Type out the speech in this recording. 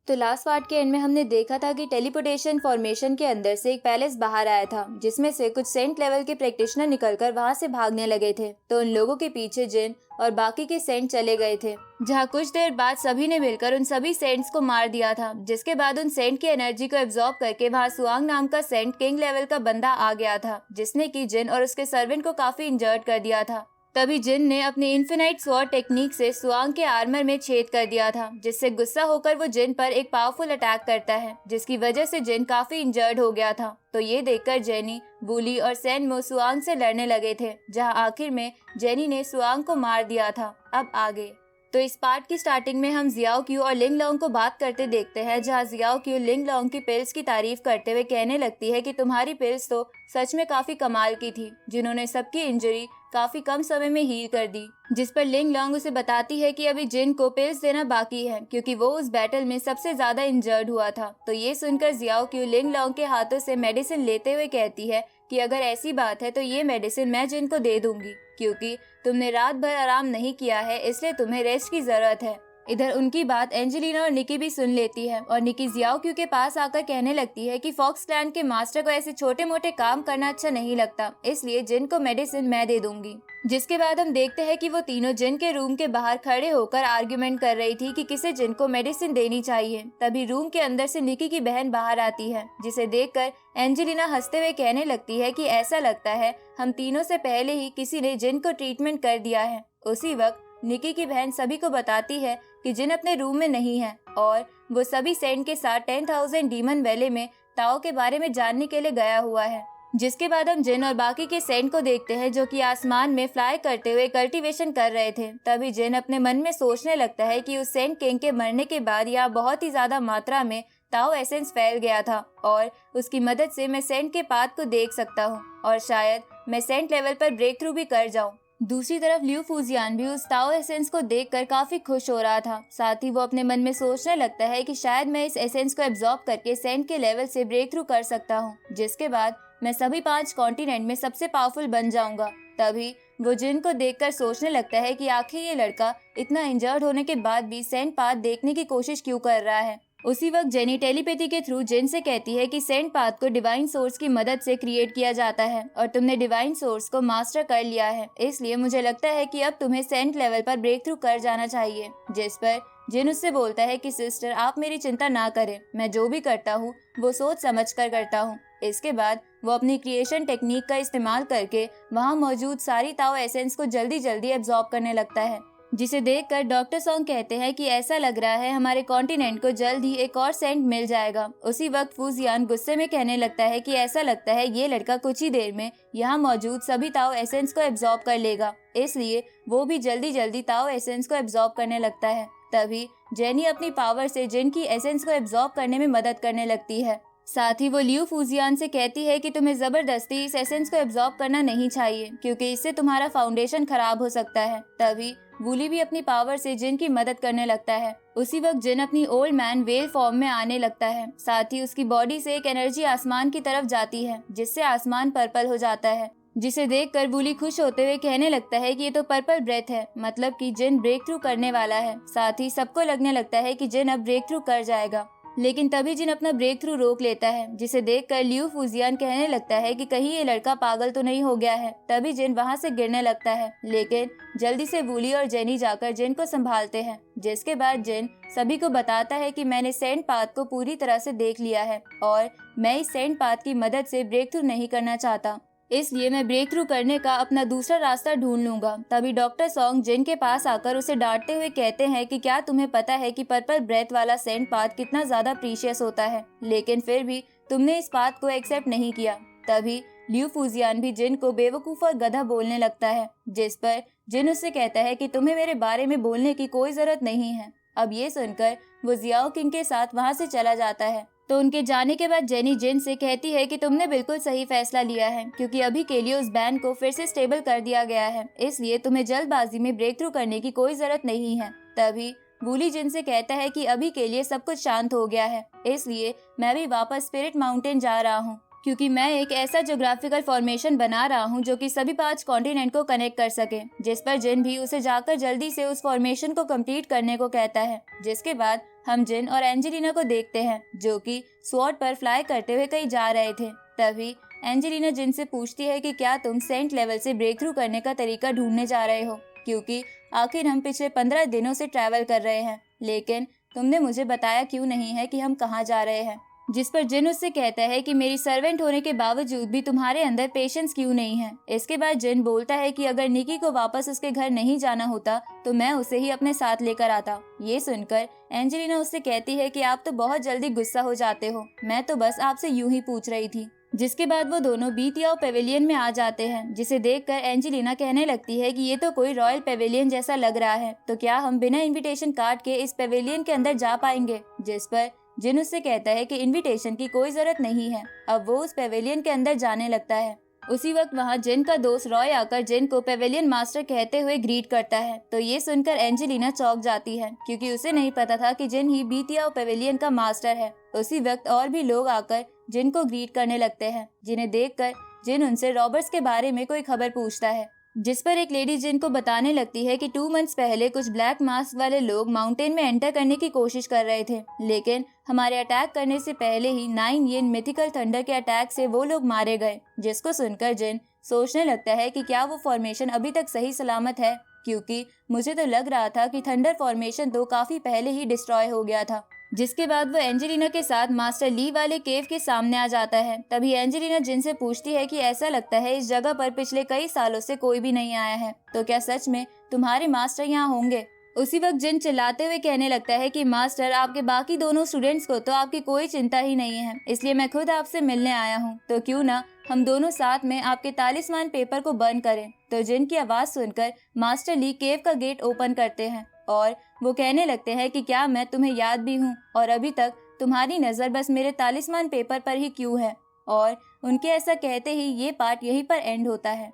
तो last part के and में हमने देखा था कि टेलीपोर्टेशन फॉर्मेशन के अंदर से एक पैलेस बाहर आया था, जिसमें से कुछ सेंट लेवल के प्रैक्टिशनर निकलकर वहां से भागने लगे थे। तो उन लोगों के पीछे जिन और बाकी के सेंट चले गए थे, जहां कुछ देर बाद सभी ने मिलकर उन सभी सेंट्स को मार दिया था। जिसके बाद उन सेंट की एनर्जी को एब्जॉर्ब करके वहां सुआंग नाम का सेंट किंग लेवल का बंदा आ गया था, जिसने की जिन और उसके सर्वेंट को काफी इंजर्ड कर दिया था। तभी जिन ने अपनी इन्फिनाइट स्वॉर्ड टेक्निक से सुआंग के आर्मर में छेद कर दिया था, जिससे गुस्सा होकर वो जिन पर एक पावरफुल अटैक करता है, जिसकी वजह से जिन काफी इंजर्ड हो गया था। तो ये देखकर जेनी, वूली और सैनमो सुआंग से लड़ने लगे थे, जहां आखिर में जेनी ने सुआंग को मार दिया था। अब आगे तो इस पार्ट की स्टार्टिंग में हम जियाओ क्यू और लिंग लोंग को बात करते देखते हैं, जहां जियाओ क्यू लिंग लोंग की पिल्स की तारीफ करते हुए कहने लगती है कि तुम्हारी पिल्स तो सच में काफी कमाल की थी, जिन्होंने सबकी इंजरी काफी कम समय में हील कर दी। जिस पर लिंग लोंग उसे बताती है कि अभी जिन को पिल्स देना बाकी है, क्योंकि वो उस बैटल में सबसे ज्यादा इंजर्ड हुआ था। तो ये सुनकर जियाओ क्यू लिंग लोंग के हाथों से मेडिसिन लेते हुए कहती है कि अगर ऐसी बात है तो ये मेडिसिन मैं जिन को दे दूंगी, क्योंकि तुमने रात भर आराम नहीं किया है, इसलिए तुम्हें रेस्ट की जरूरत है। इधर उनकी बात एंजेलिना और निकी भी सुन लेती है और निकी जियाओ क्यू के पास आकर कहने लगती है कि फॉक्स क्लैन के मास्टर को ऐसे छोटे मोटे काम करना अच्छा नहीं लगता, इसलिए जिन को मेडिसिन मैं दे दूंगी। जिसके बाद हम देखते हैं कि वो तीनों जिन के रूम के बाहर खड़े होकर आर्ग्यूमेंट कर रही थी कि किसे जिन को मेडिसिन देनी चाहिए। तभी रूम के अंदर से निकी की बहन बाहर आती है, जिसे देखकर एंजेलिना हंसते हुए कहने लगती है कि ऐसा लगता है हम तीनों से पहले ही किसी ने जिन को ट्रीटमेंट कर दिया है। उसी वक्त निकी की बहन सभी को बताती है कि जिन अपने रूम में नहीं है और वो सभी सेंट के साथ 10,000 डीमन वैली में ताओ के बारे में जानने के लिए गया हुआ है। जिसके बाद हम जिन और बाकी के सेंट को देखते हैं, जो कि आसमान में फ्लाई करते हुए कल्टीवेशन कर रहे थे। तभी जिन अपने मन में सोचने लगता है कि उस सेंट किंग के मरने के बाद यहाँ बहुत ही ज्यादा मात्रा में ताओ एसेंस फैल गया था और उसकी मदद से मैं सेंट के पाथ को देख सकता हूँ और शायद मैं सेंट लेवल पर ब्रेक थ्रू भी कर जाऊँ। दूसरी तरफ लियू फूजियान भी उस ताओ एसेंस को देखकर काफी खुश हो रहा था। साथ ही वो अपने मन में सोचने लगता है कि शायद मैं इस एसेंस को एब्जॉर्ब करके सेंट के लेवल से ब्रेक थ्रू कर सकता हूँ, जिसके बाद मैं सभी 5 कॉन्टिनेंट में सबसे पावरफुल बन जाऊंगा। तभी वो जिन को देखकर सोचने लगता है कि आखिर ये लड़का इतना इंजर्ड होने के बाद भी सेंट पाथ देखने की कोशिश क्यों कर रहा है। उसी वक्त जेनी टेलीपैथी के थ्रू जिन से कहती है कि सेंट पाथ को डिवाइन सोर्स की मदद से क्रिएट किया जाता है और तुमने डिवाइन सोर्स को मास्टर कर लिया है, इसलिए मुझे लगता है कि अब तुम्हें सेंट लेवल पर ब्रेक थ्रू कर जाना चाहिए। जिस पर जिन उससे बोलता है कि सिस्टर आप मेरी चिंता ना करें, मैं जो भी करता हूँ वो सोच समझ कर करता हूँ। इसके बाद वो अपनी क्रिएशन टेक्निक का इस्तेमाल करके वहाँ मौजूद सारी ताओ एसेंस को जल्दी जल्दी एब्जॉर्ब करने लगता है, जिसे देखकर डॉक्टर सॉन्ग कहते हैं कि ऐसा लग रहा है हमारे कॉन्टिनेंट को जल्द ही एक और सेंट मिल जाएगा। उसी वक्त फूजियान गुस्से में कहने लगता है कि ऐसा लगता है ये लड़का कुछ ही देर में यहाँ मौजूद सभी ताओ एसेंस को एब्जॉर्ब कर लेगा, इसलिए वो भी जल्दी जल्दी ताओ एसेंस को एब्जॉर्ब करने लगता है। तभी जेनी अपनी पावर से जिन की एसेंस को एब्जॉर्ब करने में मदद करने लगती है। साथ ही वो लियू फूजियान से कहती है कि तुम्हें जबरदस्ती इस एसेंस को एब्जॉर्ब करना नहीं चाहिए, क्योंकि इससे तुम्हारा फाउंडेशन खराब हो सकता है। तभी वूली भी अपनी पावर से जिन की मदद करने लगता है। उसी वक्त जिन अपनी ओल्ड मैन वेल फॉर्म में आने लगता है। साथ ही उसकी बॉडी से एक एनर्जी आसमान की तरफ जाती है, जिससे आसमान पर्पल हो जाता है, जिसे देखकर वूली खुश होते हुए कहने लगता है कि ये तो पर्पल ब्रेथ है, मतलब कि जिन ब्रेक थ्रू करने वाला है। साथ ही सबको लगने लगता है कि जिन अब ब्रेक थ्रू कर जाएगा, लेकिन तभी जिन अपना ब्रेक थ्रू रोक लेता है, जिसे देखकर लियू फूजियान कहने लगता है कि कहीं ये लड़का पागल तो नहीं हो गया है। तभी जिन वहां से गिरने लगता है, लेकिन जल्दी से वूली और जेनी जाकर जिन को संभालते हैं। जिसके बाद जिन सभी को बताता है कि मैंने सेंट पाथ को पूरी तरह से देख लिया है और मैं इस सेंट पाथ की मदद से ब्रेक थ्रू नहीं करना चाहता, इसलिए मैं ब्रेक थ्रू करने का अपना दूसरा रास्ता ढूंढ लूंगा। तभी डॉक्टर सॉन्ग जिन के पास आकर उसे डांटते हुए कहते हैं कि क्या तुम्हें पता है कि पर्पल ब्रेथ वाला सेंट पाथ कितना ज्यादा प्रीशियस होता है, लेकिन फिर भी तुमने इस पाथ को एक्सेप्ट नहीं किया। तभी लियू फूजियान भी जिन को बेवकूफ और गधा बोलने लगता है, जिस पर जिन उससे कहता है कि तुम्हें मेरे बारे में बोलने की कोई जरूरत नहीं है। अब ये सुनकर वो जियाओ किंग के साथ वहाँ से चला जाता है। तो उनके जाने के बाद जेनी जिन से कहती है कि तुमने बिल्कुल सही फैसला लिया है, क्योंकि अभी के लिए उस बैंड को फिर से स्टेबल कर दिया गया है, इसलिए तुम्हें जल्दबाजी में ब्रेक थ्रू करने की कोई जरूरत नहीं है। तभी वूली जिन से कहता है कि अभी के लिए सब कुछ शांत हो गया है, इसलिए मैं भी वापस स्पिरिट माउंटेन जा रहा हूँ, क्योंकि मैं एक ऐसा ज्योग्राफिकल फॉर्मेशन बना रहा हूँ जो कि सभी 5 कॉन्टिनेंट को कनेक्ट कर सके। जिस पर जिन भी उसे जाकर जल्दी से उस फॉर्मेशन को कंप्लीट करने को कहता है। जिसके बाद हम जिन और एंजेलिना को देखते हैं जो कि स्वॉर्ड पर फ्लाई करते हुए कहीं जा रहे थे। तभी एंजेलिना जिन से पूछती है कि क्या तुम सेंट लेवल से ब्रेक थ्रू करने का तरीका ढूंढने जा रहे हो, क्योंकि आखिर हम पिछले 15 दिनों से ट्रैवल कर रहे हैं, लेकिन तुमने मुझे बताया क्यों नहीं है कि हम कहाँ जा रहे हैं। जिस पर जिन उससे कहता है कि मेरी सर्वेंट होने के बावजूद भी तुम्हारे अंदर पेशेंस क्यों नहीं है। इसके बाद जिन बोलता है कि अगर निकी को वापस उसके घर नहीं जाना होता तो मैं उसे ही अपने साथ लेकर आता। ये सुनकर एंजेलिना उससे कहती है कि आप तो बहुत जल्दी गुस्सा हो जाते हो, मैं तो बस आपसे यूं ही पूछ रही थी। जिसके बाद वो दोनों बीतियाओ पेविलियन में आ जाते हैं, जिसे देखकर एंजेलिना कहने लगती है कि ये तो कोई रॉयल पेविलियन जैसा लग रहा है, तो क्या हम बिना इनविटेशन कार्ड के इस पेविलियन के अंदर जा पाएंगे। जिस पर जिन उससे कहता है कि इनविटेशन की कोई जरूरत नहीं है। अब वो उस पेविलियन के अंदर जाने लगता है। उसी वक्त वहाँ जिन का दोस्त रॉय आकर जिन को पेविलियन मास्टर कहते हुए ग्रीट करता है। तो ये सुनकर एंजेलिना चौंक जाती है, क्योंकि उसे नहीं पता था कि जिन ही बीतियाओ पेविलियन का मास्टर है। उसी वक्त और भी लोग आकर जिन को ग्रीट करने लगते हैं, जिन्हें देखकर जिन उनसे रॉबर्ट्स के बारे में कोई खबर पूछता है। जिस पर एक लेडी जिन को बताने लगती है कि 2 मंथ्स पहले कुछ ब्लैक मास्क वाले लोग माउंटेन में एंटर करने की कोशिश कर रहे थे, लेकिन हमारे अटैक करने से पहले ही 9 येन मिथिकल थंडर के अटैक से वो लोग मारे गए। जिसको सुनकर जिन सोचने लगता है कि क्या वो फॉर्मेशन अभी तक सही सलामत है, क्योंकि मुझे तो लग रहा था कि थंडर फॉर्मेशन तो काफी पहले ही डिस्ट्रॉय हो गया था। जिसके बाद वो एंजेलिना के साथ मास्टर ली वाले केव के सामने आ जाता है। तभी एंजेलिना जिन से पूछती है कि ऐसा लगता है इस जगह पर पिछले कई सालों से कोई भी नहीं आया है, तो क्या सच में तुम्हारे मास्टर यहाँ होंगे। उसी वक्त जिन चिल्लाते हुए कहने लगता है कि मास्टर, आपके बाकी दोनों स्टूडेंट्स को तो आपकी कोई चिंता ही नहीं है, इसलिए मैं खुद आपसे मिलने आया हूँ। तो क्यों ना हम दोनों साथ में आपके तालिस्मान पेपर को बर्न करें। तो जिन की आवाज सुनकर मास्टर ली केव का गेट ओपन करते हैं और वो कहने लगते हैं कि क्या मैं तुम्हें याद भी हूँ, और अभी तक तुम्हारी नजर बस मेरे तालिस्मान पेपर पर ही क्यों है। और उनके ऐसा कहते ही ये पार्ट यहीं पर एंड होता है।